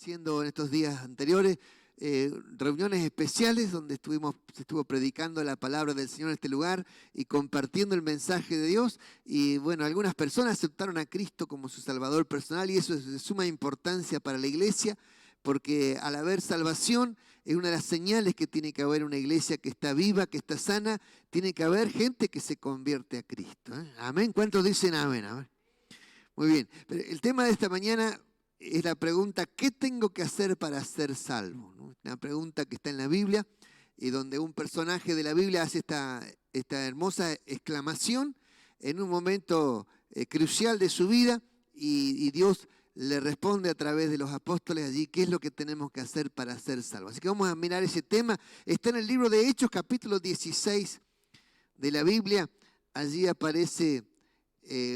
haciendo en estos días anteriores reuniones especiales donde se estuvo predicando la palabra del Señor en este lugar y compartiendo el mensaje de Dios. Y bueno, algunas personas aceptaron a Cristo como su Salvador personal y eso es de suma importancia para la iglesia, porque al haber salvación es una de las señales que tiene que haber una iglesia que está viva, que está sana. Tiene que haber gente que se convierte a Cristo. Amén. ¿Cuántos dicen amén? Amén. Muy bien. Pero el tema de esta mañana es la pregunta: ¿qué tengo que hacer para ser salvo? ¿No? Una pregunta que está en la Biblia y donde un personaje de la Biblia hace esta hermosa exclamación en un momento crucial de su vida y Dios le responde a través de los apóstoles allí qué es lo que tenemos que hacer para ser salvos. Así que vamos a mirar ese tema. Está en el libro de Hechos, capítulo 16 de la Biblia. Allí aparece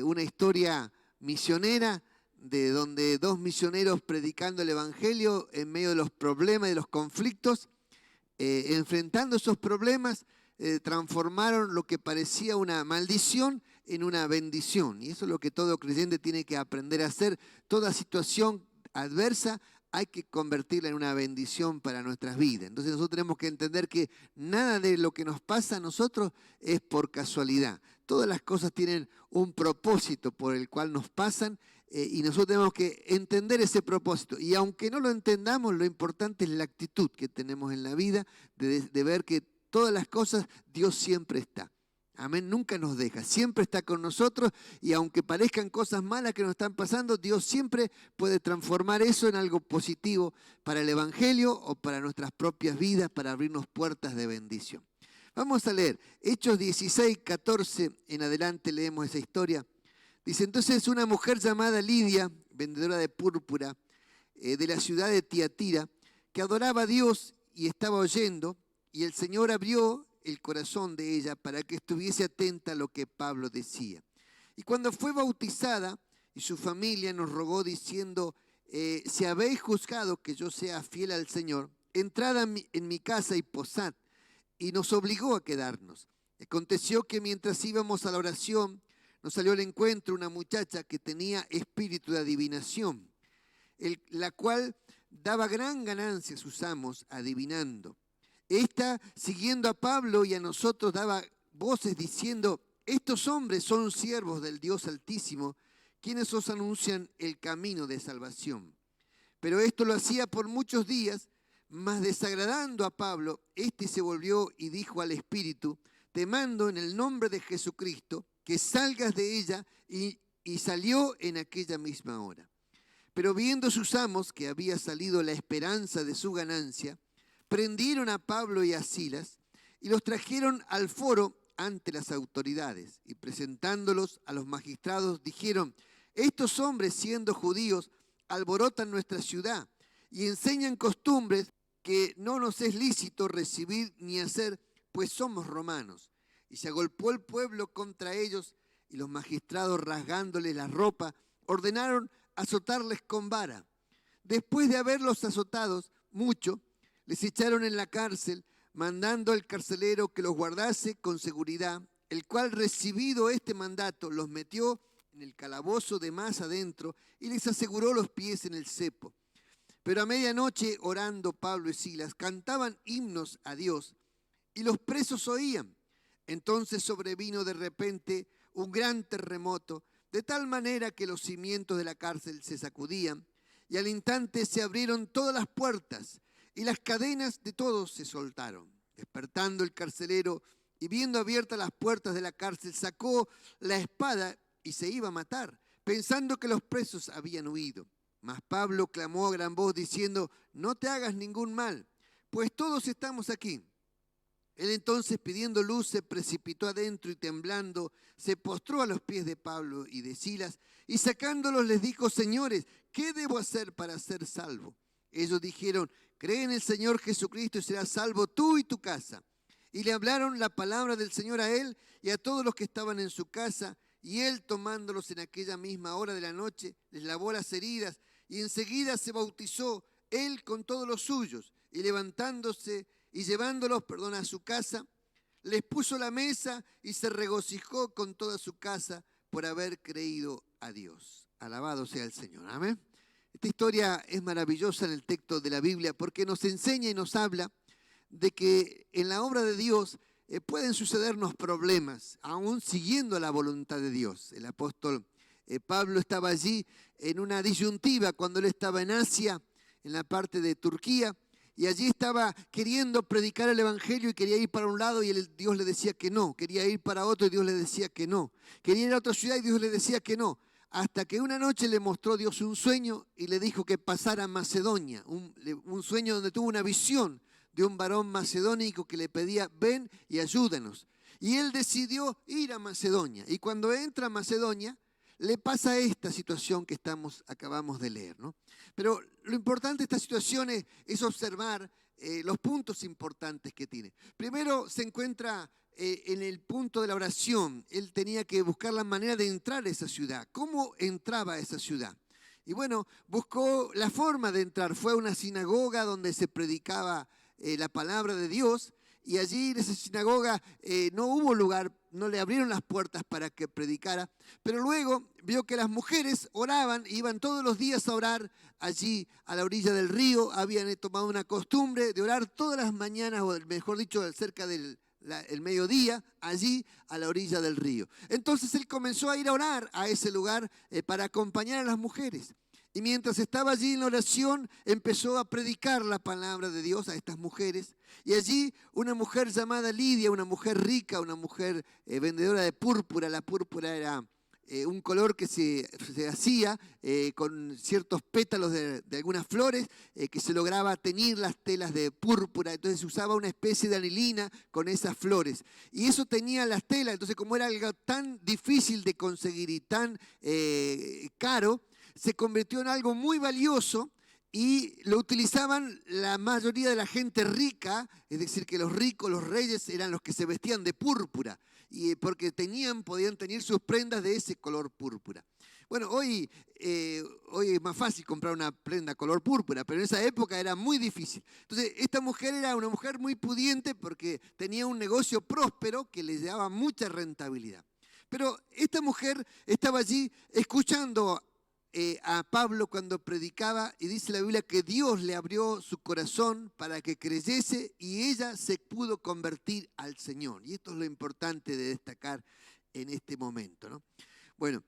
una historia misionera de donde dos misioneros predicando el evangelio en medio de los problemas y de los conflictos, enfrentando esos problemas, transformaron lo que parecía una maldición en una bendición. Y eso es lo que todo creyente tiene que aprender a hacer. Toda situación adversa hay que convertirla en una bendición para nuestras vidas. Entonces nosotros tenemos que entender que nada de lo que nos pasa a nosotros es por casualidad. Todas las cosas tienen un propósito por el cual nos pasan y nosotros tenemos que entender ese propósito. Y aunque no lo entendamos, lo importante es la actitud que tenemos en la vida de ver que todas las cosas Dios siempre está. Amén, nunca nos deja, siempre está con nosotros y aunque parezcan cosas malas que nos están pasando, Dios siempre puede transformar eso en algo positivo para el Evangelio o para nuestras propias vidas, para abrirnos puertas de bendición. Vamos a leer Hechos 16, 14 en adelante, leemos esa historia. Dice: entonces una mujer llamada Lidia, vendedora de púrpura, de la ciudad de Tiatira, que adoraba a Dios y estaba oyendo, y el Señor abrió el corazón de ella para que estuviese atenta a lo que Pablo decía. Y cuando fue bautizada y su familia nos rogó diciendo: si habéis juzgado que yo sea fiel al Señor, entrad en mi casa y posad. Y nos obligó a quedarnos. Aconteció que mientras íbamos a la oración, nos salió al encuentro una muchacha que tenía espíritu de adivinación, la cual daba gran ganancia a sus amos adivinando. Esta, siguiendo a Pablo y a nosotros, daba voces diciendo: estos hombres son siervos del Dios Altísimo, quienes os anuncian el camino de salvación. Pero esto lo hacía por muchos días, mas desagradando a Pablo, éste se volvió y dijo al espíritu: te mando en el nombre de Jesucristo que salgas de ella, y salió en aquella misma hora. Pero viendo sus amos que había salido la esperanza de su ganancia, prendieron a Pablo y a Silas y los trajeron al foro ante las autoridades, y presentándolos a los magistrados dijeron: estos hombres, siendo judíos, alborotan nuestra ciudad y enseñan costumbres que no nos es lícito recibir ni hacer, pues somos romanos. Y se agolpó el pueblo contra ellos, y los magistrados, rasgándoles la ropa, ordenaron azotarles con vara. Después de haberlos azotados mucho, les echaron en la cárcel, mandando al carcelero que los guardase con seguridad, el cual, recibido este mandato, los metió en el calabozo de más adentro y les aseguró los pies en el cepo. Pero a medianoche, orando Pablo y Silas, cantaban himnos a Dios, y los presos oían. Entonces sobrevino de repente un gran terremoto, de tal manera que los cimientos de la cárcel se sacudían, y al instante se abrieron todas las puertas, y las cadenas de todos se soltaron. Despertando el carcelero y viendo abiertas las puertas de la cárcel, sacó la espada y se iba a matar, pensando que los presos habían huido. Mas Pablo clamó a gran voz diciendo: no te hagas ningún mal, pues todos estamos aquí. Él entonces, pidiendo luz, se precipitó adentro y temblando se postró a los pies de Pablo y de Silas, y sacándolos les dijo: señores, ¿qué debo hacer para ser salvo? Ellos dijeron: cree en el Señor Jesucristo y serás salvo tú y tu casa. Y le hablaron la palabra del Señor a él y a todos los que estaban en su casa, y él, tomándolos en aquella misma hora de la noche, les lavó las heridas, y enseguida se bautizó él con todos los suyos, y levantándose y llevándolos, a su casa, les puso la mesa y se regocijó con toda su casa por haber creído a Dios. Alabado sea el Señor. Amén. Esta historia es maravillosa en el texto de la Biblia porque nos enseña y nos habla de que en la obra de Dios pueden sucedernos problemas, aún siguiendo la voluntad de Dios. El apóstol Pablo estaba allí en una disyuntiva cuando él estaba en Asia, en la parte de Turquía, y allí estaba queriendo predicar el evangelio y quería ir para un lado y Dios le decía que no, quería ir para otro y Dios le decía que no, quería ir a otra ciudad y Dios le decía que no, hasta que una noche le mostró Dios un sueño y le dijo que pasara a Macedonia, un sueño donde tuvo una visión de un varón macedónico que le pedía, ven y ayúdanos. Y él decidió ir a Macedonia. Y cuando entra a Macedonia, le pasa esta situación que acabamos de leer, ¿no? Pero lo importante de esta situación es observar los puntos importantes que tiene. Primero se encuentra en el punto de la oración. Él tenía que buscar la manera de entrar a esa ciudad. ¿Cómo entraba a esa ciudad? Y bueno, buscó la forma de entrar. Fue a una sinagoga donde se predicaba la palabra de Dios, y allí en esa sinagoga no hubo lugar, no le abrieron las puertas para que predicara, pero luego vio que las mujeres oraban, iban todos los días a orar allí a la orilla del río, habían tomado una costumbre de orar todas las mañanas, o mejor dicho, cerca del el mediodía, allí a la orilla del río. Entonces él comenzó a ir a orar a ese lugar para acompañar a las mujeres. Y mientras estaba allí en la oración, empezó a predicar la palabra de Dios a estas mujeres. Y allí una mujer llamada Lidia, una mujer rica, una mujer vendedora de púrpura. La púrpura era un color que se hacía con ciertos pétalos de algunas flores que se lograba teñir las telas de púrpura. Entonces se usaba una especie de anilina con esas flores. Y eso teñía las telas. Entonces, como era algo tan difícil de conseguir y tan caro, se convirtió en algo muy valioso y lo utilizaban la mayoría de la gente rica, es decir, que los ricos, los reyes, eran los que se vestían de púrpura, y porque podían tener sus prendas de ese color púrpura. Bueno, hoy es más fácil comprar una prenda color púrpura, pero en esa época era muy difícil. Entonces, esta mujer era una mujer muy pudiente porque tenía un negocio próspero que le daba mucha rentabilidad. Pero esta mujer estaba allí escuchando a Pablo cuando predicaba, y dice la Biblia que Dios le abrió su corazón para que creyese y ella se pudo convertir al Señor. Y esto es lo importante de destacar en este momento, ¿no? Bueno,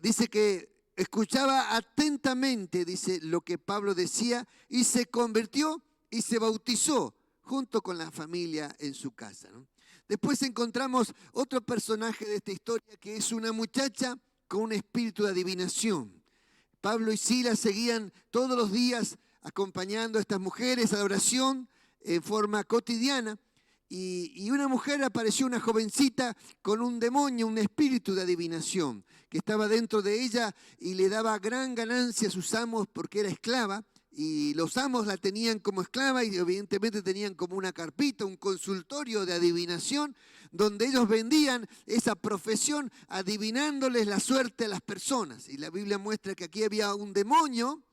dice que escuchaba atentamente, dice, lo que Pablo decía, y se convirtió y se bautizó junto con la familia en su casa, ¿no? Después encontramos otro personaje de esta historia que es una muchacha con un espíritu de adivinación. Pablo y Silas seguían todos los días acompañando a estas mujeres a la oración en forma cotidiana, y una mujer apareció, una jovencita con un demonio, un espíritu de adivinación que estaba dentro de ella y le daba gran ganancia a sus amos porque era esclava. Y los amos la tenían como esclava y evidentemente tenían como una carpita, un consultorio de adivinación, donde ellos vendían esa profesión adivinándoles la suerte a las personas. Y la Biblia muestra que aquí había un demonio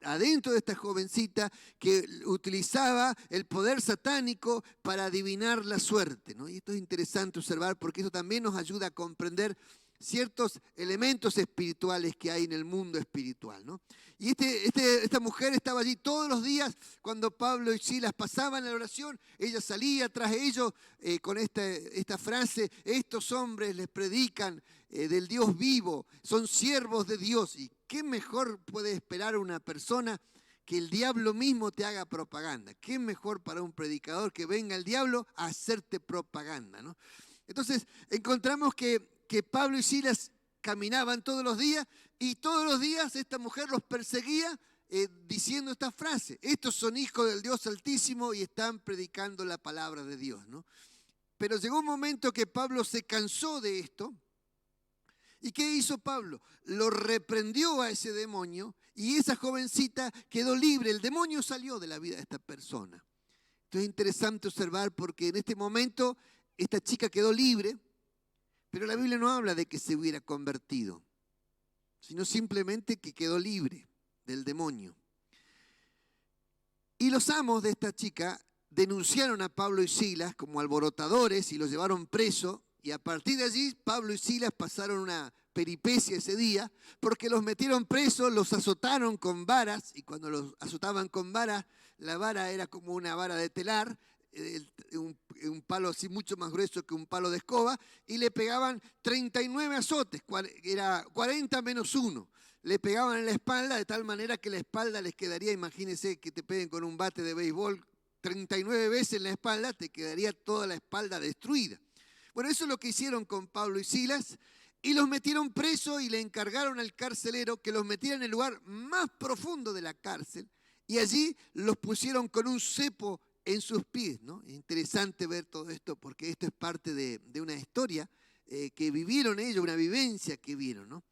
adentro de esta jovencita que utilizaba el poder satánico para adivinar la suerte, ¿no? Y esto es interesante observar porque eso también nos ayuda a comprender ciertos elementos espirituales que hay en el mundo espiritual, ¿no? Y esta mujer estaba allí todos los días cuando Pablo y Silas pasaban la oración. Ella salía tras ellos con esta frase: estos hombres les predican del Dios vivo, son siervos de Dios. ¿Y qué mejor puede esperar una persona que el diablo mismo te haga propaganda? ¿Qué mejor para un predicador que venga el diablo a hacerte propaganda, ¿no? Entonces encontramos que Pablo y Silas caminaban todos los días y todos los días esta mujer los perseguía diciendo esta frase: estos son hijos del Dios Altísimo y están predicando la palabra de Dios, ¿no? Pero llegó un momento que Pablo se cansó de esto. ¿Y qué hizo Pablo? Lo reprendió a ese demonio y esa jovencita quedó libre. El demonio salió de la vida de esta persona. Esto es interesante observar porque en este momento esta chica quedó libre, pero la Biblia no habla de que se hubiera convertido, sino simplemente que quedó libre del demonio. Y los amos de esta chica denunciaron a Pablo y Silas como alborotadores y los llevaron preso. Y a partir de allí, Pablo y Silas pasaron una peripecia ese día, porque los metieron presos, los azotaron con varas, y cuando los azotaban con varas, la vara era como una vara de telar, un palo así mucho más grueso que un palo de escoba, y le pegaban 39 azotes, era 40 menos 1. Le pegaban en la espalda de tal manera que la espalda les quedaría, imagínense que te peguen con un bate de béisbol 39 veces en la espalda, te quedaría toda la espalda destruida. Bueno, eso es lo que hicieron con Pablo y Silas, y los metieron presos y le encargaron al carcelero que los metiera en el lugar más profundo de la cárcel, y allí los pusieron con un cepo en sus pies, ¿no? Es interesante ver todo esto porque esto es parte de una historia que vivieron ellos, una vivencia que vieron, ¿no?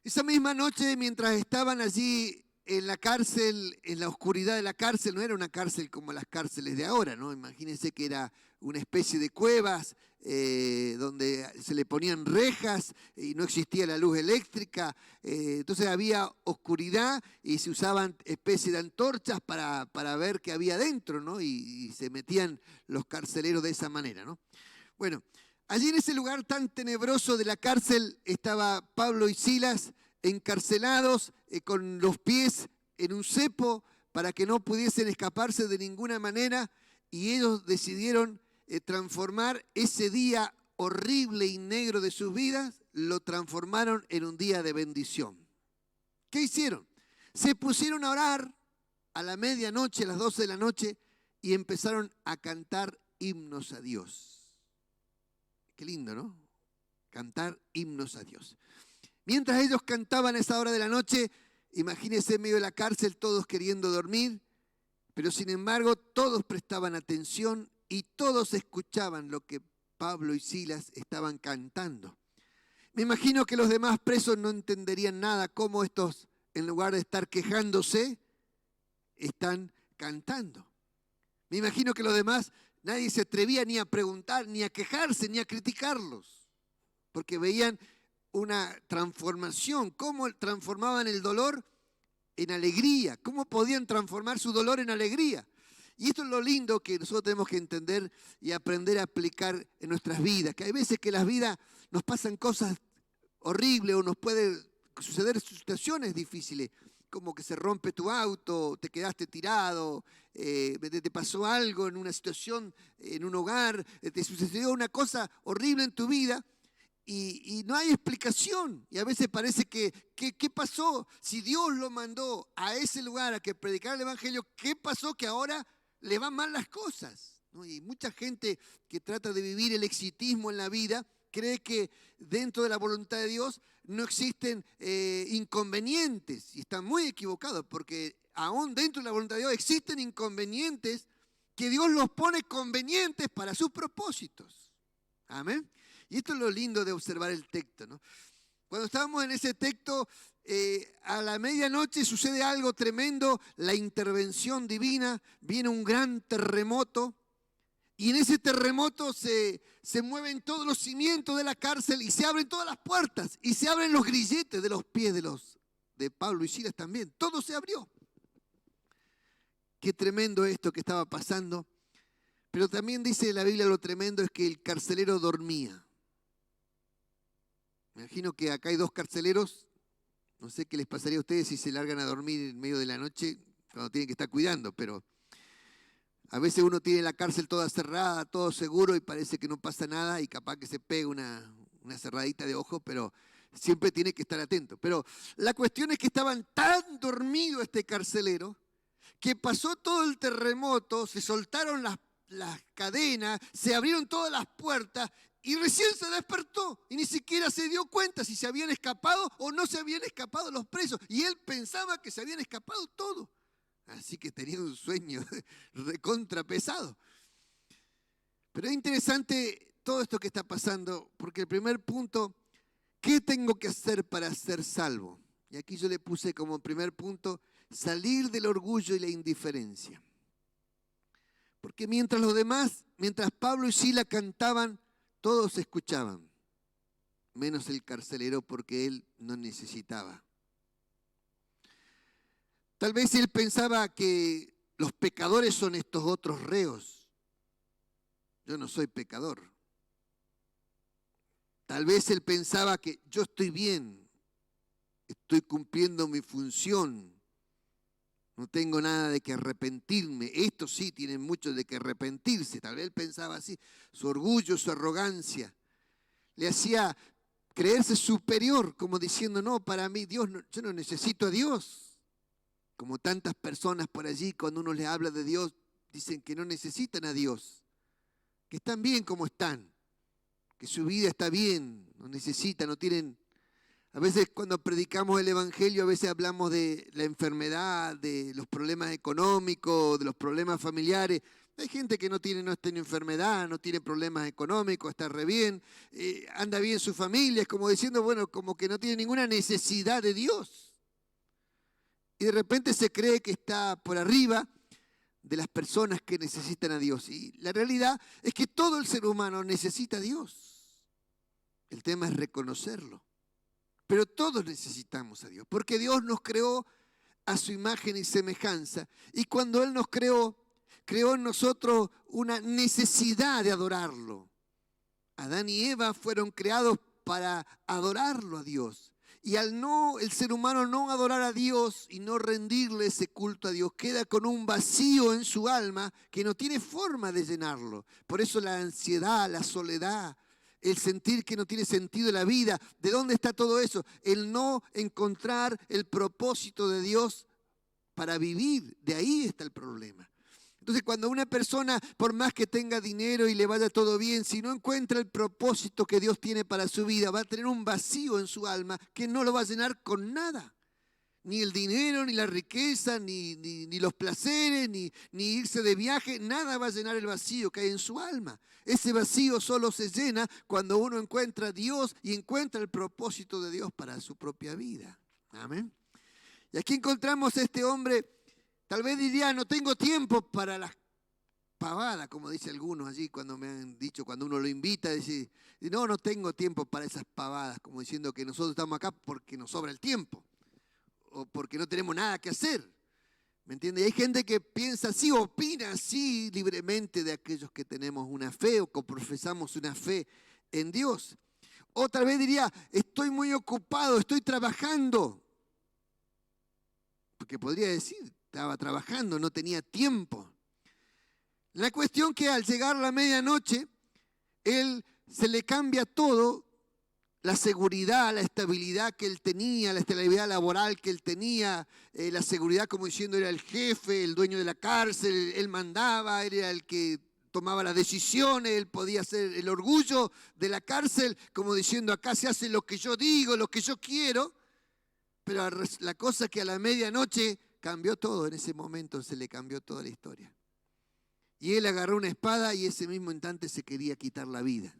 Esa misma noche, mientras estaban allí en la cárcel, en la oscuridad de la cárcel, no era una cárcel como las cárceles de ahora, ¿no? Imagínense que era una especie de cuevas donde se le ponían rejas y no existía la luz eléctrica, entonces había oscuridad y se usaban especies de antorchas para ver qué había dentro, ¿no? Y se metían los carceleros de esa manera, ¿no? Bueno, allí en ese lugar tan tenebroso de la cárcel estaba Pablo y Silas encarcelados con los pies en un cepo para que no pudiesen escaparse de ninguna manera, y ellos decidieron transformar ese día horrible y negro de sus vidas, lo transformaron en un día de bendición. ¿Qué hicieron? Se pusieron a orar a la medianoche, a las 12 de la noche, y empezaron a cantar himnos a Dios. Qué lindo, ¿no? Cantar himnos a Dios. Mientras ellos cantaban a esa hora de la noche, imagínense en medio de la cárcel todos queriendo dormir, pero sin embargo todos prestaban atención y todos escuchaban lo que Pablo y Silas estaban cantando. Me imagino que los demás presos no entenderían nada cómo estos, en lugar de estar quejándose, están cantando. Me imagino que los demás, nadie se atrevía ni a preguntar, ni a quejarse, ni a criticarlos, porque veían una transformación, cómo transformaban el dolor en alegría, cómo podían transformar su dolor en alegría. Y esto es lo lindo que nosotros tenemos que entender y aprender a aplicar en nuestras vidas, que hay veces que en las vidas nos pasan cosas horribles o nos pueden suceder situaciones difíciles, como que se rompe tu auto, te quedaste tirado, te pasó algo en una situación, en un hogar, te sucedió una cosa horrible en tu vida. Y no hay explicación. Y a veces parece que, ¿qué pasó? Si Dios lo mandó a ese lugar a que predicara el Evangelio, ¿qué pasó que ahora le van mal las cosas? ¿No? Y mucha gente que trata de vivir el exitismo en la vida cree que dentro de la voluntad de Dios no existen inconvenientes. Y están muy equivocados, porque aún dentro de la voluntad de Dios existen inconvenientes que Dios los pone convenientes para sus propósitos. Amén. Y esto es lo lindo de observar el texto, ¿no? Cuando estábamos en ese texto, a la medianoche sucede algo tremendo, la intervención divina, viene un gran terremoto, y en ese terremoto se mueven todos los cimientos de la cárcel y se abren todas las puertas, y se abren los grilletes de los pies de Pablo y Silas también. Todo se abrió. Qué tremendo esto que estaba pasando. Pero también dice la Biblia, lo tremendo es que el carcelero dormía. Me imagino que acá hay dos carceleros, no sé qué les pasaría a ustedes si se largan a dormir en medio de la noche cuando tienen que estar cuidando, pero a veces uno tiene la cárcel toda cerrada, todo seguro y parece que no pasa nada y capaz que se pega una cerradita de ojo, pero siempre tiene que estar atento. Pero la cuestión es que estaban tan dormidos este carcelero que pasó todo el terremoto, se soltaron las cadenas, se abrieron todas las puertas y recién se despertó y ni siquiera se dio cuenta si se habían escapado o no se habían escapado los presos. Y él pensaba que se habían escapado todos. Así que tenía un sueño recontra pesado. Pero es interesante todo esto que está pasando, porque el primer punto, ¿qué tengo que hacer para ser salvo? Y aquí yo le puse como primer punto, salir del orgullo y la indiferencia. Porque mientras Pablo y Silas cantaban, todos escuchaban, menos el carcelero porque él no necesitaba. Tal vez él pensaba que los pecadores son estos otros reos. Yo no soy pecador. Tal vez él pensaba que yo estoy bien, estoy cumpliendo mi función, no tengo nada de que arrepentirme. Estos sí tienen mucho de que arrepentirse. Tal vez él pensaba así. Su orgullo, su arrogancia, le hacía creerse superior, como diciendo, no, para mí Dios, yo no necesito a Dios. Como tantas personas por allí, cuando uno les habla de Dios, dicen que no necesitan a Dios, que están bien como están, que su vida está bien, no necesitan, no tienen. A veces cuando predicamos el Evangelio, a veces hablamos de la enfermedad, de los problemas económicos, de los problemas familiares. Hay gente que no tiene enfermedad, no tiene problemas económicos, está re bien, anda bien su familia, es como diciendo, bueno, como que no tiene ninguna necesidad de Dios. Y de repente se cree que está por arriba de las personas que necesitan a Dios. Y la realidad es que todo el ser humano necesita a Dios. El tema es reconocerlo. Pero todos necesitamos a Dios, porque Dios nos creó a su imagen y semejanza. Y cuando Él nos creó en nosotros una necesidad de adorarlo. Adán y Eva fueron creados para adorarlo a Dios. Y el ser humano no adorar a Dios y no rendirle ese culto a Dios, queda con un vacío en su alma que no tiene forma de llenarlo. Por eso la ansiedad, la soledad, el sentir que no tiene sentido la vida. ¿De dónde está todo eso? El no encontrar el propósito de Dios para vivir. De ahí está el problema. Entonces, cuando una persona, por más que tenga dinero y le vaya todo bien, si no encuentra el propósito que Dios tiene para su vida, va a tener un vacío en su alma que no lo va a llenar con nada. Ni el dinero, ni la riqueza, ni los placeres, ni irse de viaje, nada va a llenar el vacío que hay en su alma. Ese vacío solo se llena cuando uno encuentra a Dios y encuentra el propósito de Dios para su propia vida. Amén. Y aquí encontramos a este hombre, tal vez diría, no tengo tiempo para las pavadas, como dicen algunos allí cuando me han dicho, cuando uno lo invita, dice, no tengo tiempo para esas pavadas, como diciendo que nosotros estamos acá porque nos sobra el tiempo o porque no tenemos nada que hacer. ¿Me entiende? Y hay gente que piensa así, opina así libremente de aquellos que tenemos una fe o que profesamos una fe en Dios. O tal vez diría, estoy muy ocupado, estoy trabajando. Porque podría decir, estaba trabajando, no tenía tiempo. La cuestión que al llegar la medianoche, él se le cambia todo, la seguridad, la estabilidad que él tenía, la estabilidad laboral que él tenía, la seguridad como diciendo era el jefe, el dueño de la cárcel, él mandaba, él era el que tomaba las decisiones, él podía ser el orgullo de la cárcel, como diciendo acá se hace lo que yo digo, lo que yo quiero, pero la cosa es que a la medianoche cambió todo, en ese momento se le cambió toda la historia. Y él agarró una espada y ese mismo instante se quería quitar la vida.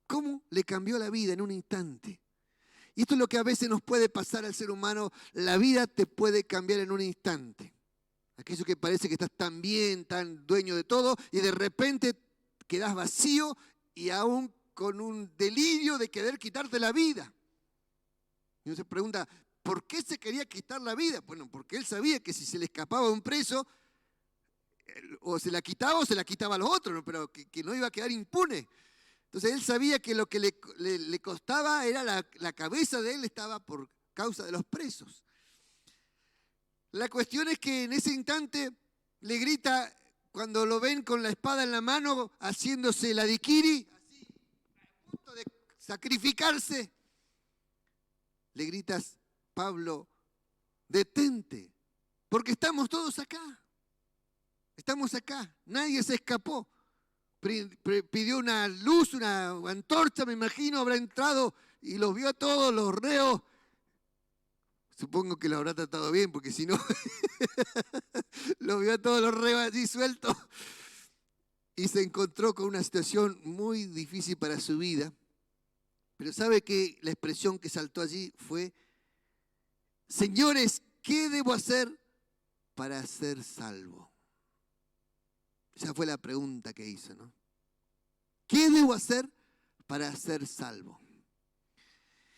¿Cómo le cambió la vida en un instante? Y esto es lo que a veces nos puede pasar al ser humano. La vida te puede cambiar en un instante. Aquello que parece que estás tan bien, tan dueño de todo, y de repente quedas vacío y aún con un delirio de querer quitarte la vida. Y uno se pregunta, ¿por qué se quería quitar la vida? Bueno, porque él sabía que si se le escapaba a un preso, o se la quitaba o se la quitaba a los otros, pero que no iba a quedar impune. Entonces él sabía que lo que le costaba era la cabeza de él, estaba por causa de los presos. La cuestión es que en ese instante le grita, cuando lo ven con la espada en la mano, haciéndose la daiquiri, así, a punto de sacrificarse, le gritas, Pablo, detente, porque estamos todos acá. Estamos acá, nadie se escapó. Pidió una luz, una antorcha, me imagino, habrá entrado y los vio a todos los reos. Supongo que lo habrá tratado bien, porque si no, los vio a todos los reos allí sueltos. Y se encontró con una situación muy difícil para su vida. Pero sabe que la expresión que saltó allí fue, señores, ¿qué debo hacer para ser salvo? Esa fue la pregunta que hizo, ¿no? ¿Qué debo hacer para ser salvo?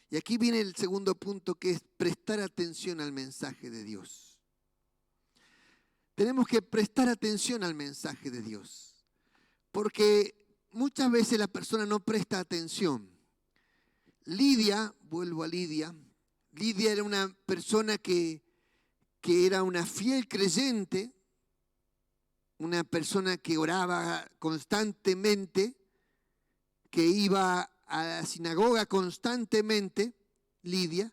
Y aquí viene el segundo punto, que es prestar atención al mensaje de Dios. Tenemos que prestar atención al mensaje de Dios, porque muchas veces la persona no presta atención. Lidia, vuelvo a Lidia. Lidia era una persona que era una fiel creyente, una persona que oraba constantemente, que iba a la sinagoga constantemente, Lidia,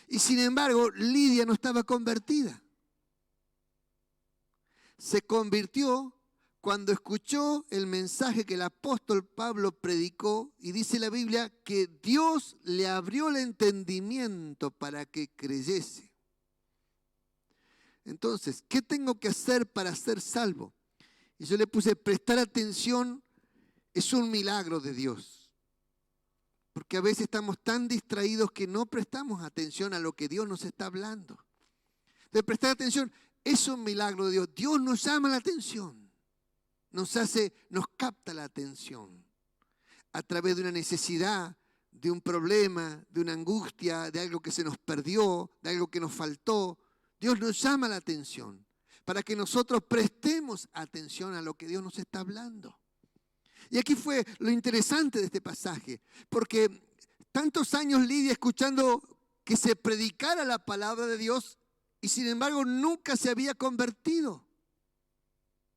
y sin embargo Lidia no estaba convertida. Se convirtió cuando escuchó el mensaje que el apóstol Pablo predicó, y dice la Biblia que Dios le abrió el entendimiento para que creyese. Entonces, ¿qué tengo que hacer para ser salvo? Y yo le puse, prestar atención es un milagro de Dios. Porque a veces estamos tan distraídos que no prestamos atención a lo que Dios nos está hablando. De prestar atención es un milagro de Dios. Dios nos llama la atención. Nos capta la atención a través de una necesidad, de un problema, de una angustia, de algo que se nos perdió, de algo que nos faltó. Dios nos llama la atención para que nosotros prestemos atención a lo que Dios nos está hablando. Y aquí fue lo interesante de este pasaje, porque tantos años Lidia escuchando que se predicara la palabra de Dios y sin embargo nunca se había convertido.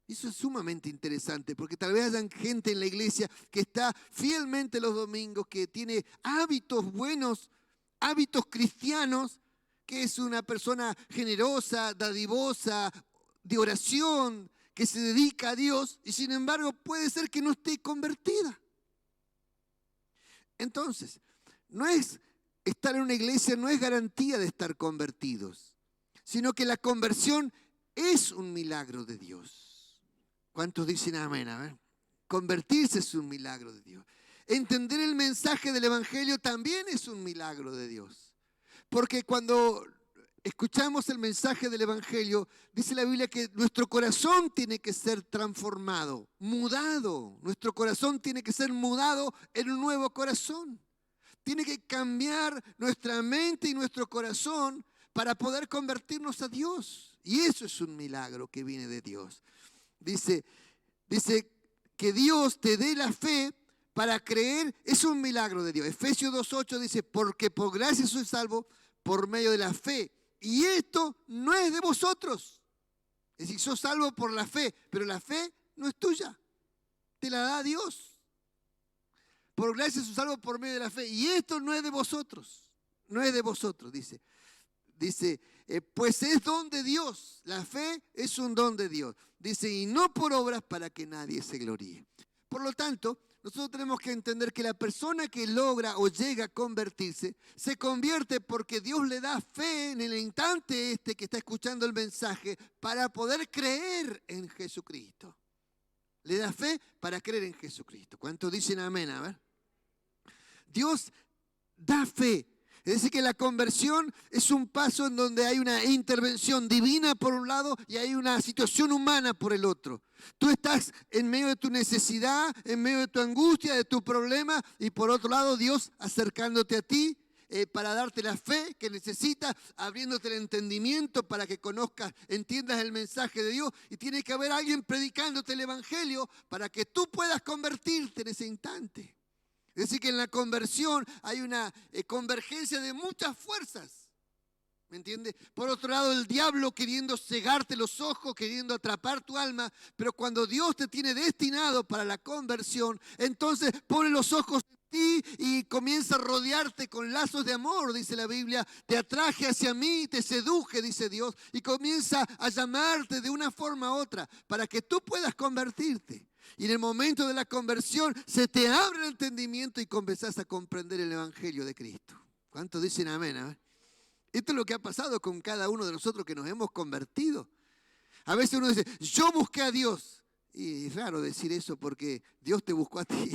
Eso es sumamente interesante, porque tal vez hayan gente en la iglesia que está fielmente los domingos, que tiene hábitos buenos, hábitos cristianos, que es una persona generosa, dadivosa, de oración, que se dedica a Dios, y sin embargo puede ser que no esté convertida. Entonces, estar en una iglesia no es garantía de estar convertidos, sino que la conversión es un milagro de Dios. ¿Cuántos dicen amén? A ver. Convertirse es un milagro de Dios. Entender el mensaje del Evangelio también es un milagro de Dios. Porque cuando escuchamos el mensaje del Evangelio, dice la Biblia que nuestro corazón tiene que ser transformado, mudado. Nuestro corazón tiene que ser mudado en un nuevo corazón. Tiene que cambiar nuestra mente y nuestro corazón para poder convertirnos a Dios. Y eso es un milagro que viene de Dios. Dice que Dios te dé la fe para creer, es un milagro de Dios. Efesios 2:8 dice, porque por gracia soy salvo por medio de la fe. Y esto no es de vosotros. Es decir, sos salvo por la fe, pero la fe no es tuya. Te la da Dios. Por gracia sos salvo por medio de la fe. Y esto no es de vosotros. No es de vosotros, dice. Dice, pues es don de Dios. La fe es un don de Dios. Dice, y no por obras para que nadie se gloríe. Por lo tanto, nosotros tenemos que entender que la persona que logra o llega a convertirse, se convierte porque Dios le da fe en el instante que está escuchando el mensaje para poder creer en Jesucristo. Le da fe para creer en Jesucristo. ¿Cuántos dicen amén? A ver. Dios da fe. Es decir, que la conversión es un paso en donde hay una intervención divina por un lado y hay una situación humana por el otro. Tú estás en medio de tu necesidad, en medio de tu angustia, de tu problema, y por otro lado Dios acercándote a ti para darte la fe que necesitas, abriéndote el entendimiento para que conozcas, entiendas el mensaje de Dios, y tiene que haber alguien predicándote el Evangelio para que tú puedas convertirte en ese instante. Es decir, que en la conversión hay una convergencia de muchas fuerzas. ¿Me entiendes? Por otro lado, el diablo queriendo cegarte los ojos, queriendo atrapar tu alma, pero cuando Dios te tiene destinado para la conversión, entonces pone los ojos en ti y comienza a rodearte con lazos de amor, dice la Biblia. Te atraje hacia mí, te seduje, dice Dios, y comienza a llamarte de una forma u otra para que tú puedas convertirte. Y en el momento de la conversión se te abre el entendimiento y comenzás a comprender el Evangelio de Cristo. ¿Cuántos dicen amén? A ver. Esto es lo que ha pasado con cada uno de nosotros que nos hemos convertido. A veces uno dice, yo busqué a Dios. Y es raro decir eso porque Dios te buscó a ti.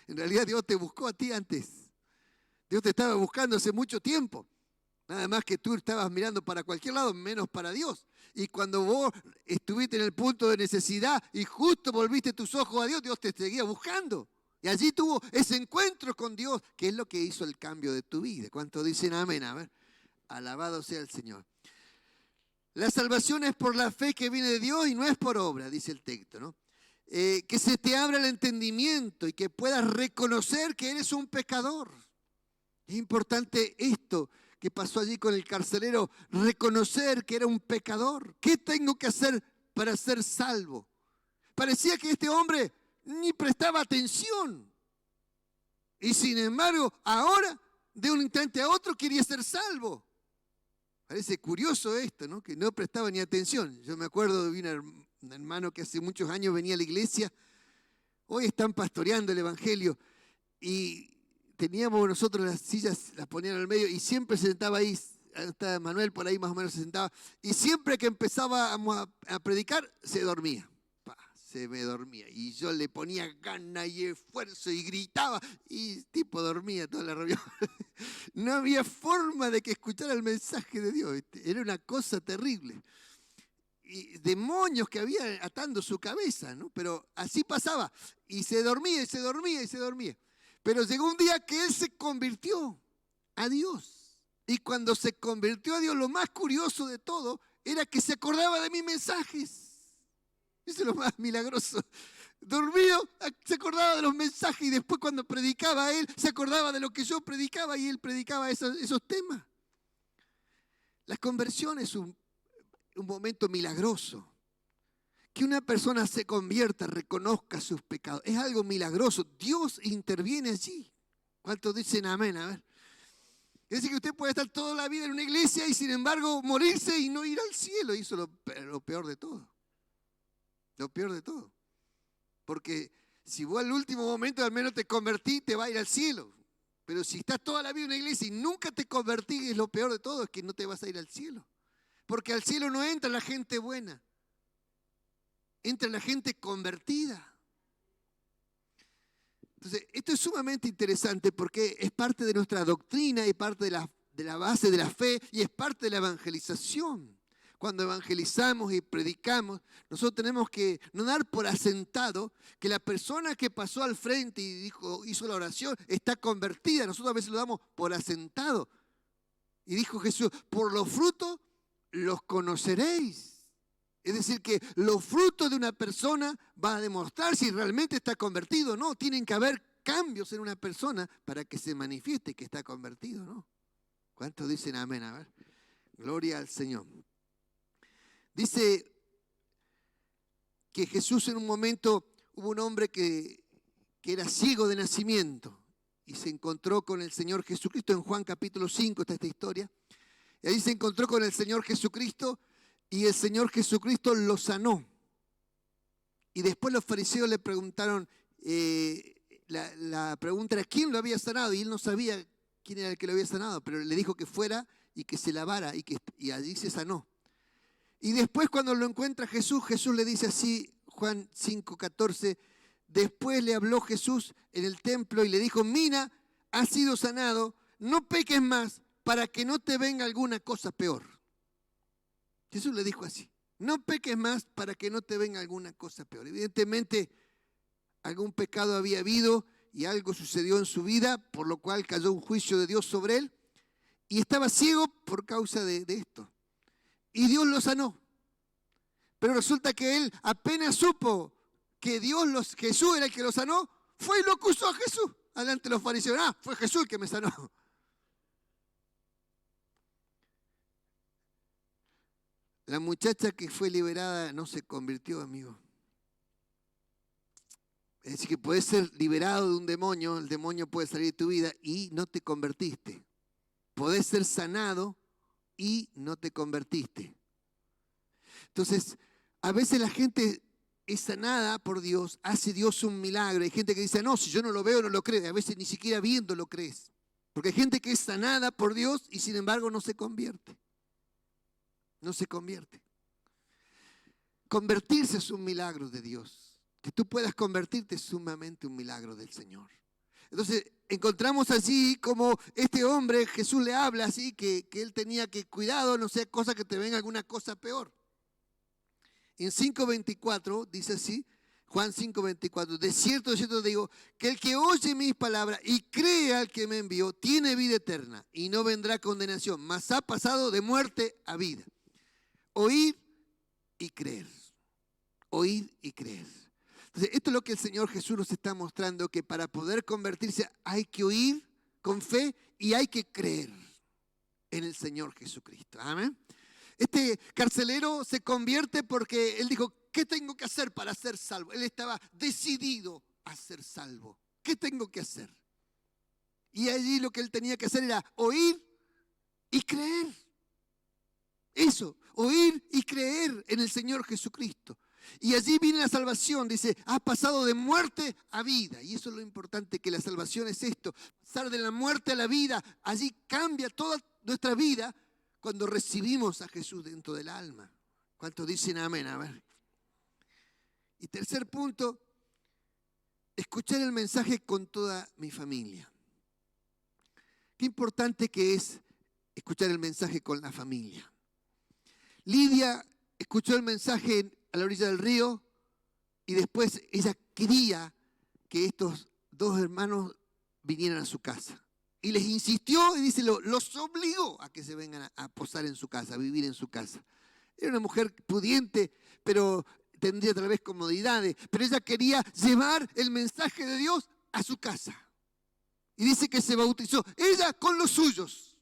En realidad Dios te buscó a ti antes. Dios te estaba buscando hace mucho tiempo. Nada más que tú estabas mirando para cualquier lado, menos para Dios. Y cuando vos estuviste en el punto de necesidad y justo volviste tus ojos a Dios, Dios te seguía buscando. Y allí tuvo ese encuentro con Dios, que es lo que hizo el cambio de tu vida. ¿Cuántos dicen amén? A ver, alabado sea el Señor. La salvación es por la fe que viene de Dios y no es por obra, dice el texto, ¿no? Que se te abra el entendimiento y que puedas reconocer que eres un pecador. Es importante esto que pasó allí con el carcelero, reconocer que era un pecador. ¿Qué tengo que hacer para ser salvo? Parecía que este hombre ni prestaba atención. Y sin embargo, ahora, de un instante a otro, quería ser salvo. Parece curioso esto, ¿no? Que no prestaba ni atención. Yo me acuerdo de un hermano que hace muchos años venía a la iglesia. Hoy están pastoreando el evangelio. Y teníamos nosotros las sillas, las ponían al medio y siempre se sentaba ahí. Estaba Manuel por ahí más o menos se sentaba. Y siempre que empezábamos a predicar, se dormía. Se me dormía. Y yo le ponía ganas y esfuerzo y gritaba. Y el tipo dormía toda la reunión. No había forma de que escuchara el mensaje de Dios. Era una cosa terrible. Y demonios que había atando su cabeza, ¿no? Pero así pasaba. Y se dormía, y se dormía, y se dormía. Pero llegó un día que él se convirtió a Dios. Y cuando se convirtió a Dios, lo más curioso de todo era que se acordaba de mis mensajes. Eso es lo más milagroso. Dormido, se acordaba de los mensajes y después cuando predicaba él, se acordaba de lo que yo predicaba y él predicaba esos temas. La conversión es un momento milagroso. Que una persona se convierta, reconozca sus pecados, es algo milagroso. Dios interviene allí. ¿Cuántos dicen amén? A ver. Es decir, que usted puede estar toda la vida en una iglesia y sin embargo morirse y no ir al cielo. Y eso es lo peor de todo. Lo peor de todo. Porque si vos al último momento al menos te convertís, te va a ir al cielo. Pero si estás toda la vida en una iglesia y nunca te convertís, es lo peor de todo, es que no te vas a ir al cielo. Porque al cielo no entra la gente buena. Entra la gente convertida. Entonces, esto es sumamente interesante porque es parte de nuestra doctrina y parte de la base de la fe y es parte de la evangelización. Cuando evangelizamos y predicamos, nosotros tenemos que no dar por asentado que la persona que pasó al frente y hizo la oración está convertida. Nosotros a veces lo damos por asentado. Y dijo Jesús, por los frutos los conoceréis. Es decir, que los frutos de una persona va a demostrar si realmente está convertido o no. Tienen que haber cambios en una persona para que se manifieste que está convertido, ¿no? ¿Cuántos dicen amén? A ver, gloria al Señor. Dice que Jesús en un momento, hubo un hombre que era ciego de nacimiento y se encontró con el Señor Jesucristo. En Juan capítulo 5 está esta historia. Y ahí se encontró con el Señor Jesucristo y el Señor Jesucristo lo sanó. Y después los fariseos le preguntaron, la pregunta era ¿quién lo había sanado? Y él no sabía quién era el que lo había sanado, pero le dijo que fuera y que se lavara y allí se sanó. Y después cuando lo encuentra Jesús, Jesús le dice así, Juan 5:14, después le habló Jesús en el templo y le dijo, mira, has sido sanado, no peques más para que no te venga alguna cosa peor. Jesús le dijo así, no peques más para que no te venga alguna cosa peor. Evidentemente, algún pecado había habido y algo sucedió en su vida, por lo cual cayó un juicio de Dios sobre él y estaba ciego por causa de esto. Y Dios lo sanó. Pero resulta que él apenas supo que Jesús era el que lo sanó, fue y lo acusó a Jesús. Adelante los fariseos, fue Jesús el que me sanó. La muchacha que fue liberada no se convirtió, amigo. Es decir, que puedes ser liberado de un demonio, el demonio puede salir de tu vida y no te convertiste. Podés ser sanado y no te convertiste. Entonces, a veces la gente es sanada por Dios, hace Dios un milagro. Hay gente que dice, no, si yo no lo veo, no lo creo. A veces ni siquiera viendo lo crees. Porque hay gente que es sanada por Dios y sin embargo no se convierte. No se convierte. Convertirse es un milagro de Dios. Que tú puedas convertirte es sumamente un milagro del Señor. Entonces encontramos allí como este hombre, Jesús le habla así, que él tenía que cuidado, no sea cosa que te venga alguna cosa peor. En 5:24 dice así, Juan 5:24, de cierto te digo, que el que oye mis palabras y cree al que me envió, tiene vida eterna y no vendrá condenación, mas ha pasado de muerte a vida. Oír y creer. Oír y creer. Entonces, esto es lo que el Señor Jesús nos está mostrando, que para poder convertirse hay que oír con fe y hay que creer en el Señor Jesucristo. Amén. Este carcelero se convierte porque él dijo, ¿qué tengo que hacer para ser salvo? Él estaba decidido a ser salvo. ¿Qué tengo que hacer? Y allí lo que él tenía que hacer era oír y creer. Eso, oír y creer en el Señor Jesucristo. Y allí viene la salvación, dice, has pasado de muerte a vida. Y eso es lo importante, que la salvación es esto, pasar de la muerte a la vida. Allí cambia toda nuestra vida cuando recibimos a Jesús dentro del alma. ¿Cuántos dicen amén? A ver. Y tercer punto, escuchar el mensaje con toda mi familia. Qué importante que es escuchar el mensaje con la familia. Lidia escuchó el mensaje a la orilla del río y después ella quería que estos dos hermanos vinieran a su casa. Y les insistió y dice, los obligó a que se vengan a posar en su casa, a vivir en su casa. Era una mujer pudiente, pero tendría tal vez comodidades. Pero ella quería llevar el mensaje de Dios a su casa. Y dice que se bautizó, ella con los suyos.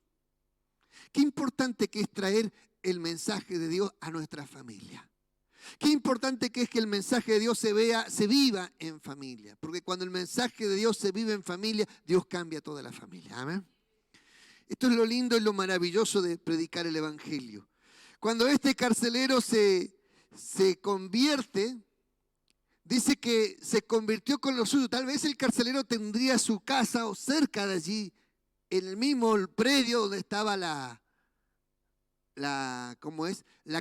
Qué importante que es traer el mensaje de Dios a nuestra familia. Qué importante que es que el mensaje de Dios se viva en familia. Porque cuando el mensaje de Dios se vive en familia, Dios cambia toda la familia. Amén. Esto es lo lindo y lo maravilloso de predicar el Evangelio. Cuando este carcelero se convierte, dice que se convirtió con lo suyo. Tal vez el carcelero tendría su casa o cerca de allí, en el mismo predio donde estaba la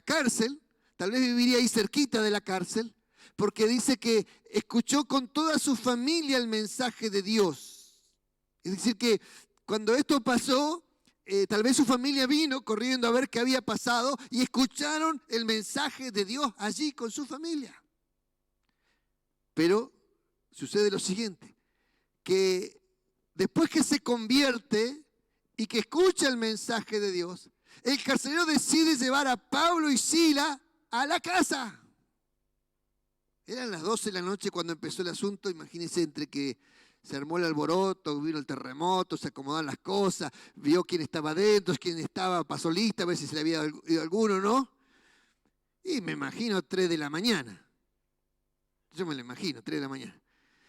cárcel. Tal vez viviría ahí cerquita de la cárcel, porque dice que escuchó con toda su familia el mensaje de Dios. Es decir, que cuando esto pasó, tal vez su familia vino corriendo a ver qué había pasado y escucharon el mensaje de Dios allí con su familia. Pero sucede lo siguiente, que después que se convierte y que escucha el mensaje de Dios, el carcelero decide llevar a Pablo y Silas a la casa. Eran las 12 de la noche cuando empezó el asunto. Imagínense, entre que se armó el alboroto, vino el terremoto, se acomodaron las cosas, vio quién estaba adentro, quién estaba, pasó lista, a ver si se le había ido alguno, ¿no? Y me imagino 3 de la mañana. Yo me lo imagino, 3 de la mañana.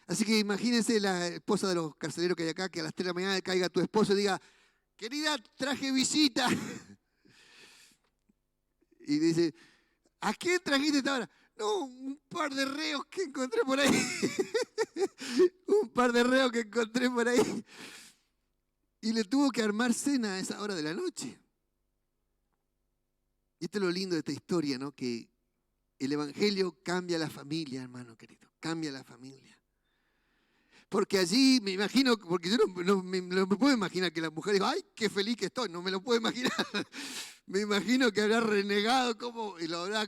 Así que imagínense la esposa de los carceleros que hay acá, que a las 3 de la mañana caiga tu esposo y diga, querida, traje visita. Y dice, ¿a quién trajiste esta hora? No, un par de reos que encontré por ahí. Un par de reos que encontré por ahí. Y le tuvo que armar cena a esa hora de la noche. Y esto es lo lindo de esta historia, ¿no? Que el Evangelio cambia la familia, hermano querido. Cambia la familia. Porque allí me imagino, porque yo no me puedo imaginar que la mujer diga, ¡ay, qué feliz que estoy! No me lo puedo imaginar. Me imagino que habrá renegado, cómo, y lo habrá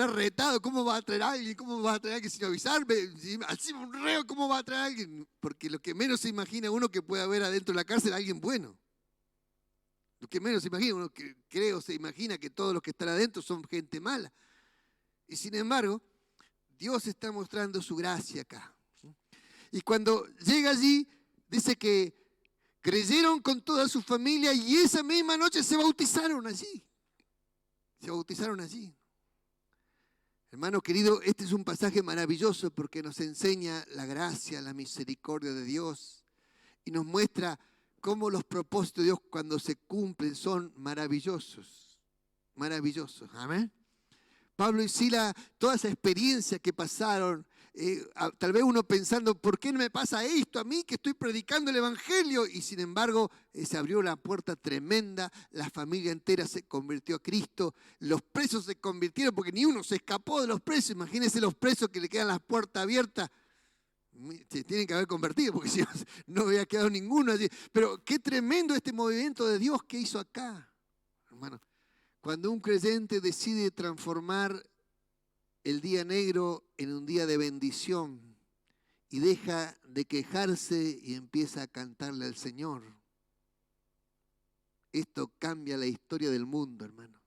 retado, ¿cómo va a traer a alguien? ¿Cómo va a traer a alguien sin avisarme? Así un reo, ¿cómo va a traer a alguien? Porque lo que menos se imagina uno que puede haber adentro de la cárcel a alguien bueno. Lo que menos se imagina, uno que creo se imagina que todos los que están adentro son gente mala. Y sin embargo, Dios está mostrando su gracia acá. Y cuando llega allí, dice que creyeron con toda su familia y esa misma noche se bautizaron allí. Se bautizaron allí. Hermano querido, este es un pasaje maravilloso porque nos enseña la gracia, la misericordia de Dios y nos muestra cómo los propósitos de Dios cuando se cumplen son maravillosos. Maravillosos. Amén. Pablo y Silas, toda esa experiencia que pasaron, tal vez uno pensando, ¿por qué no me pasa esto a mí que estoy predicando el Evangelio? Y sin embargo, se abrió la puerta tremenda, la familia entera se convirtió a Cristo, los presos se convirtieron, porque ni uno se escapó de los presos. Imagínense los presos que le quedan las puertas abiertas, se tienen que haber convertido, porque si no, no había quedado ninguno allí. Pero qué tremendo este movimiento de Dios que hizo acá, hermano. Cuando un creyente decide transformar el día negro en un día de bendición y deja de quejarse y empieza a cantarle al Señor, esto cambia la historia del mundo, hermano.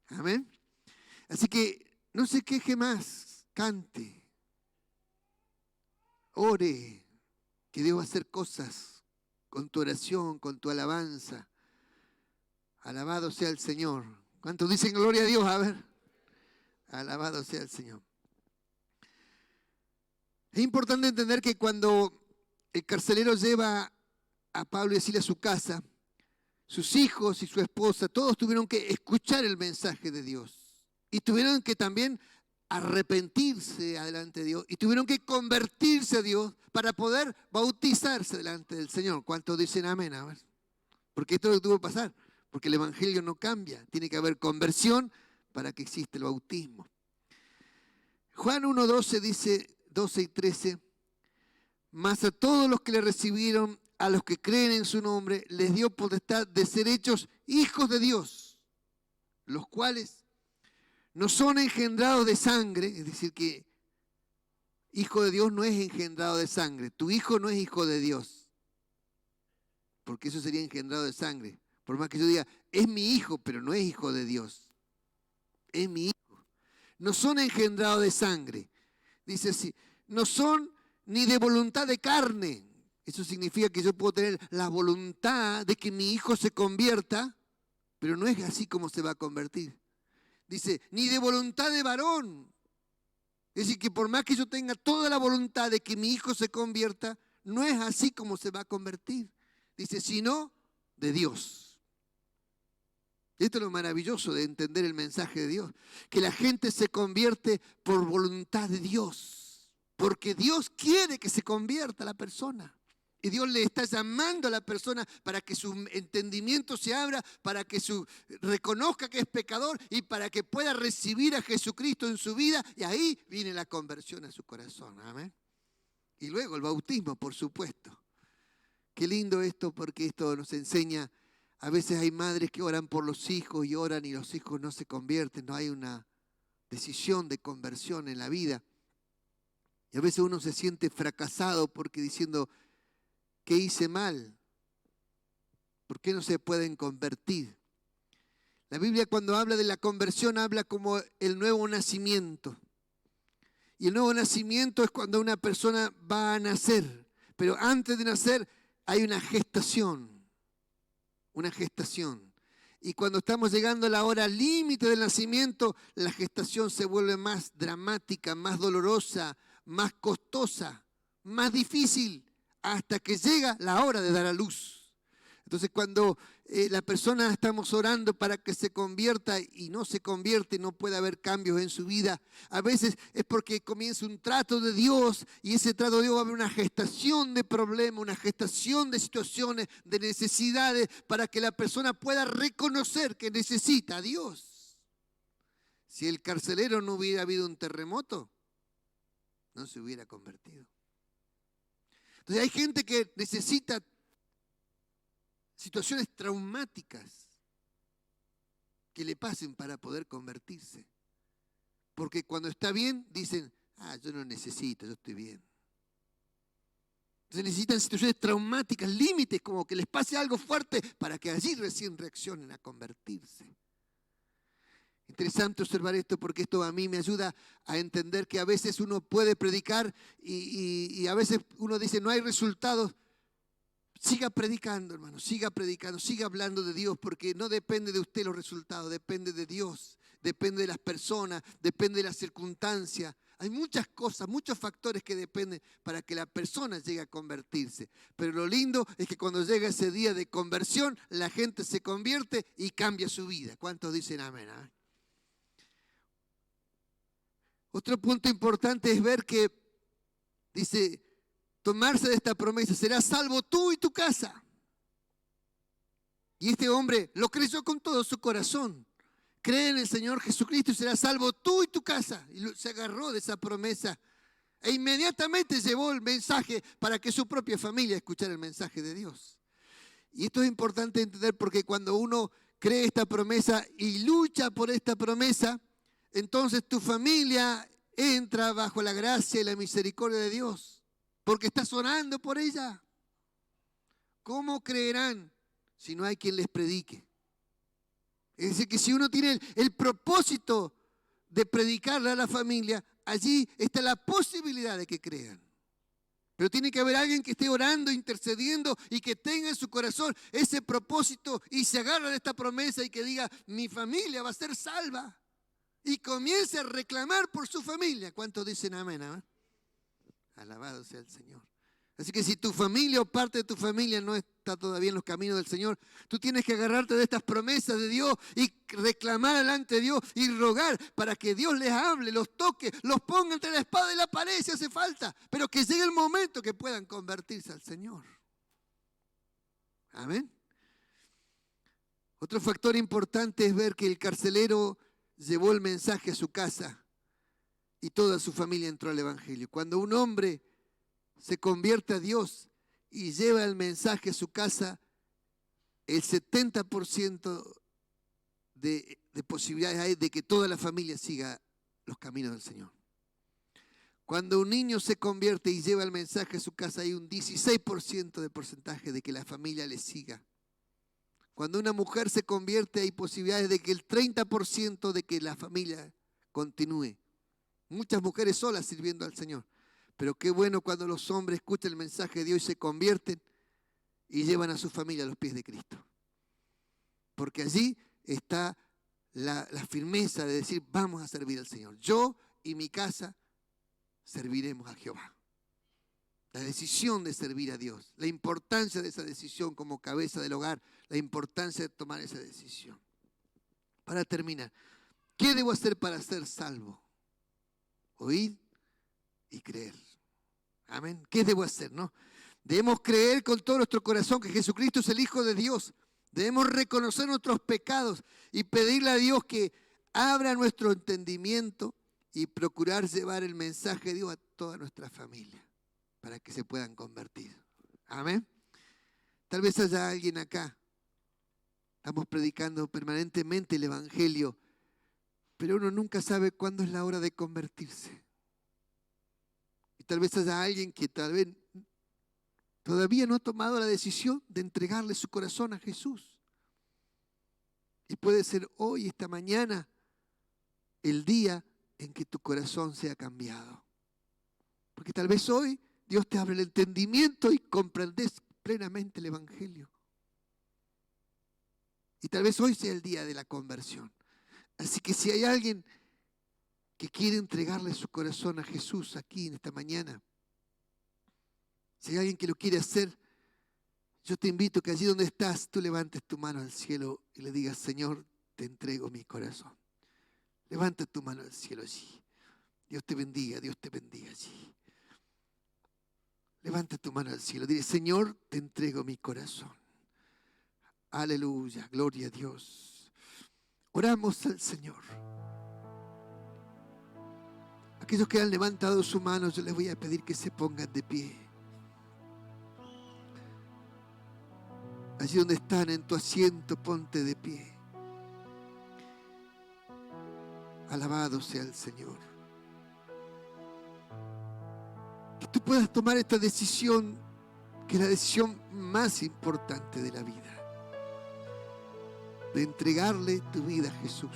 Amén. Así que no se queje más, cante, ore, que Dios va a hacer cosas con tu oración, con tu alabanza. Alabado sea el Señor. ¿Cuántos dicen gloria a Dios? A ver. Alabado sea el Señor. Es importante entender que cuando el carcelero lleva a Pablo y a Silas a su casa, sus hijos y su esposa, todos tuvieron que escuchar el mensaje de Dios. Y tuvieron que también arrepentirse delante de Dios. Y tuvieron que convertirse a Dios para poder bautizarse delante del Señor. ¿Cuántos dicen amén? A ver. Porque esto es lo que tuvo que pasar. Porque el evangelio no cambia. Tiene que haber conversión para que exista el bautismo. Juan 1:12 dice, 12 y 13, mas a todos los que le recibieron, a los que creen en su nombre, les dio potestad de ser hechos hijos de Dios, los cuales no son engendrados de sangre, es decir que hijo de Dios no es engendrado de sangre, tu hijo no es hijo de Dios, porque eso sería engendrado de sangre. Por más que yo diga, es mi hijo, pero no es hijo de Dios, es mi hijo. No son engendrados de sangre, dice así, no son ni de voluntad de carne. Eso significa que yo puedo tener la voluntad de que mi hijo se convierta, pero no es así como se va a convertir. Dice, ni de voluntad de varón. Es decir, que por más que yo tenga toda la voluntad de que mi hijo se convierta, no es así como se va a convertir. Dice, sino de Dios. Esto es lo maravilloso de entender el mensaje de Dios. Que la gente se convierte por voluntad de Dios. Porque Dios quiere que se convierta la persona. Y Dios le está llamando a la persona para que su entendimiento se abra, para que reconozca que es pecador y para que pueda recibir a Jesucristo en su vida. Y ahí viene la conversión a su corazón. Amén. Y luego el bautismo, por supuesto. Qué lindo esto, porque esto nos enseña. A veces hay madres que oran por los hijos y oran y los hijos no se convierten. No hay una decisión de conversión en la vida. Y a veces uno se siente fracasado porque diciendo, ¿qué hice mal? ¿Por qué no se pueden convertir? La Biblia cuando habla de la conversión habla como el nuevo nacimiento. Y el nuevo nacimiento es cuando una persona va a nacer. Pero antes de nacer hay una gestación. Una gestación. Y cuando estamos llegando a la hora límite del nacimiento, la gestación se vuelve más dramática, más dolorosa, más costosa, más difícil, hasta que llega la hora de dar a luz. Entonces cuando la persona estamos orando para que se convierta y no se convierte, no puede haber cambios en su vida, a veces es porque comienza un trato de Dios y ese trato de Dios va a haber una gestación de problemas, una gestación de situaciones, de necesidades, para que la persona pueda reconocer que necesita a Dios. Si el carcelero no hubiera habido un terremoto, no se hubiera convertido. Entonces hay gente que necesita situaciones traumáticas que le pasen para poder convertirse. Porque cuando está bien, dicen, yo no necesito, yo estoy bien. Entonces necesitan situaciones traumáticas, límites, como que les pase algo fuerte para que allí recién reaccionen a convertirse. Interesante observar esto porque esto a mí me ayuda a entender que a veces uno puede predicar y a veces uno dice no hay resultados. Siga predicando, hermano, siga predicando, siga hablando de Dios porque no depende de usted los resultados, depende de Dios, depende de las personas, depende de las circunstancias. Hay muchas cosas, muchos factores que dependen para que la persona llegue a convertirse. Pero lo lindo es que cuando llega ese día de conversión, la gente se convierte y cambia su vida. ¿Cuántos dicen amén? Otro punto importante es ver que dice, tomarse de esta promesa, serás salvo tú y tu casa. Y este hombre lo creyó con todo su corazón. Cree en el Señor Jesucristo y serás salvo tú y tu casa. Y se agarró de esa promesa e inmediatamente llevó el mensaje para que su propia familia escuchara el mensaje de Dios. Y esto es importante entender porque cuando uno cree esta promesa y lucha por esta promesa, entonces tu familia entra bajo la gracia y la misericordia de Dios, porque estás orando por ella. ¿Cómo creerán si no hay quien les predique? Es decir, que si uno tiene el propósito de predicarle a la familia, allí está la posibilidad de que crean. Pero tiene que haber alguien que esté orando, intercediendo y que tenga en su corazón ese propósito y se agarre de esta promesa y que diga, mi familia va a ser salva. Y comience a reclamar por su familia. ¿Cuántos dicen amén? ¿Eh? Alabado sea el Señor. Así que si tu familia o parte de tu familia no está todavía en los caminos del Señor, tú tienes que agarrarte de estas promesas de Dios y reclamar delante de Dios y rogar para que Dios les hable, los toque, los ponga entre la espada y la pared si hace falta, pero que llegue el momento que puedan convertirse al Señor. Amén. Otro factor importante es ver que el carcelero llevó el mensaje a su casa y toda su familia entró al Evangelio. Cuando un hombre se convierte a Dios y lleva el mensaje a su casa, el 70% de posibilidades hay de que toda la familia siga los caminos del Señor. Cuando un niño se convierte y lleva el mensaje a su casa, hay un 16% de porcentaje de que la familia le siga. Cuando una mujer se convierte, hay posibilidades de que el 30% de que la familia continúe. Muchas mujeres solas sirviendo al Señor. Pero qué bueno cuando los hombres escuchan el mensaje de Dios y se convierten y llevan a su familia a los pies de Cristo. Porque allí está la firmeza de decir, vamos a servir al Señor. Yo y mi casa serviremos a Jehová. La decisión de servir a Dios, la importancia de esa decisión como cabeza del hogar, la importancia de tomar esa decisión. Para terminar, ¿qué debo hacer para ser salvo? Oír y creer. Amén. ¿Qué debo hacer, no? Debemos creer con todo nuestro corazón que Jesucristo es el Hijo de Dios. Debemos reconocer nuestros pecados y pedirle a Dios que abra nuestro entendimiento y procurar llevar el mensaje de Dios a toda nuestra familia para que se puedan convertir. Amén. Tal vez haya alguien acá. Estamos predicando permanentemente el Evangelio, pero uno nunca sabe cuándo es la hora de convertirse. Y tal vez haya alguien que tal vez todavía no ha tomado la decisión de entregarle su corazón a Jesús. Y puede ser hoy, esta mañana, el día en que tu corazón sea cambiado. Porque tal vez hoy Dios te abre el entendimiento y comprendes plenamente el Evangelio. Y tal vez hoy sea el día de la conversión. Así que si hay alguien que quiere entregarle su corazón a Jesús aquí en esta mañana, si hay alguien que lo quiere hacer, yo te invito que allí donde estás, tú levantes tu mano al cielo y le digas, Señor, te entrego mi corazón. Levanta tu mano al cielo allí. Dios te bendiga allí. Levanta tu mano al cielo. Dile, Señor, te entrego mi corazón. Aleluya, gloria a Dios. Oramos al Señor. Aquellos que han levantado su mano, yo les voy a pedir que se pongan de pie. Allí donde están en tu asiento, ponte de pie. Alabado sea el Señor. Que tú puedas tomar esta decisión, que es la decisión más importante de la vida. De entregarle tu vida a Jesús.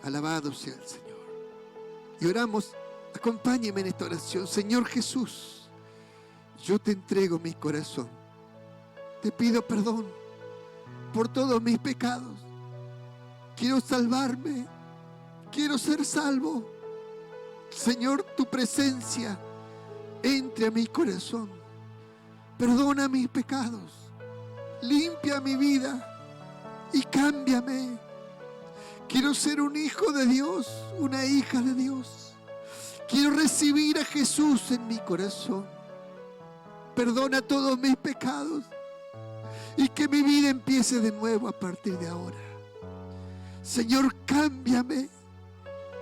Alabado sea el Señor. Y oramos, acompáñeme en esta oración. Señor Jesús, yo te entrego mi corazón. Te pido perdón por todos mis pecados. Quiero salvarme. Quiero ser salvo. Señor, tu presencia entre a mi corazón. Perdona mis pecados. Limpia mi vida y cámbiame. Quiero ser un hijo de Dios, una hija de Dios. Quiero recibir a Jesús en mi corazón. Perdona todos mis pecados y que mi vida empiece de nuevo a partir de ahora. Señor, cámbiame,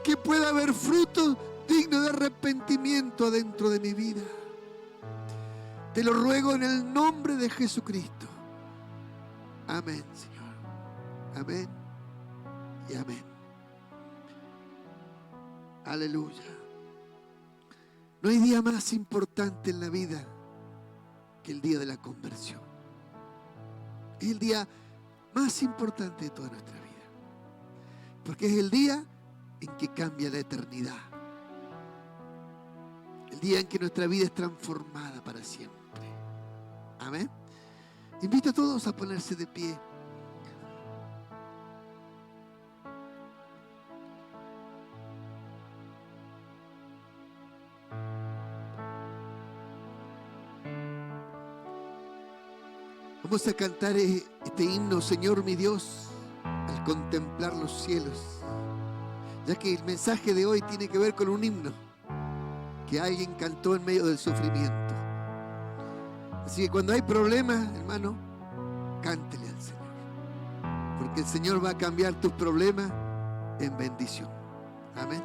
que pueda haber frutos dignos de arrepentimiento dentro de mi vida. Te lo ruego en el nombre de Jesucristo. Amén, Señor. Amén y amén. Aleluya. No hay día más importante en la vida que el día de la conversión. Es el día más importante de toda nuestra vida. Porque es el día en que cambia la eternidad. el día en que nuestra vida es transformada para siempre. Amén. Invito a todos a ponerse de pie. Vamos a cantar este himno, Señor mi Dios, al contemplar los cielos, ya que el mensaje de hoy tiene que ver con un himno que alguien cantó en medio del sufrimiento. Así que cuando hay problemas, hermano, cántele al Señor, porque el Señor va a cambiar tus problemas en bendición. Amén.